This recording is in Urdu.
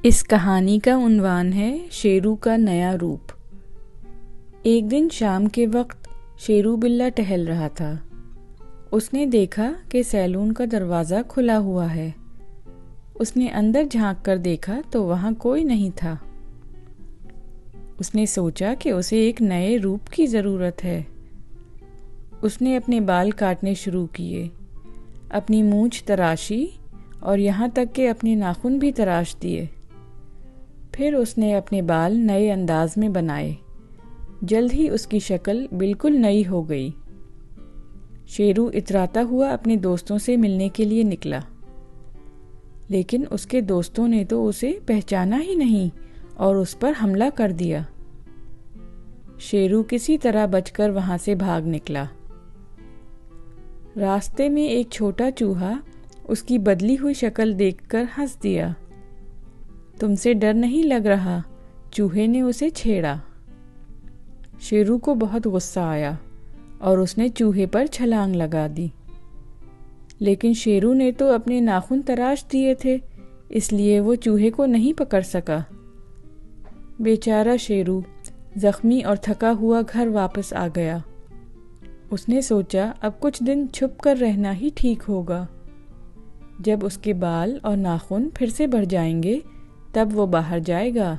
اس کہانی کا عنوان ہے شیرو کا نیا روپ۔ ایک دن شام کے وقت شیرو بلّا ٹہل رہا تھا۔ اس نے دیکھا کہ سیلون کا دروازہ کھلا ہوا ہے۔ اس نے اندر جھانک کر دیکھا تو وہاں کوئی نہیں تھا۔ اس نے سوچا کہ اسے ایک نئے روپ کی ضرورت ہے۔ اس نے اپنے بال کاٹنے شروع کیے، اپنی مونچھ تراشی اور یہاں تک کہ اپنے ناخن بھی تراش دیے۔ پھر اس نے اپنے بال نئے انداز میں بنائے۔ جلد ہی اس کی شکل بالکل نئی ہو گئی۔ شیرو اتراتا ہوا اپنے دوستوں سے ملنے کے لیے نکلا، لیکن اس کے دوستوں نے تو اسے پہچانا ہی نہیں اور اس پر حملہ کر دیا۔ شیرو کسی طرح بچ کر وہاں سے بھاگ نکلا۔ راستے میں ایک چھوٹا چوہا اس کی بدلی ہوئی شکل دیکھ کر ہنس دیا۔ تم سے ڈر نہیں لگ رہا؟ چوہے نے اسے چھیڑا۔ شیرو کو بہت غصہ آیا اور اس نے چوہے پر چھلانگ لگا دی، لیکن شیرو نے تو اپنے ناخن تراش دیے تھے، اس لیے وہ چوہے کو نہیں پکڑ سکا۔ بیچارہ شیرو زخمی اور تھکا ہوا گھر واپس آ گیا۔ اس نے سوچا اب کچھ دن چھپ کر رہنا ہی ٹھیک ہوگا۔ جب اس کے بال اور ناخن پھر سے بڑھ جائیں گے تب وہ باہر جائے گا۔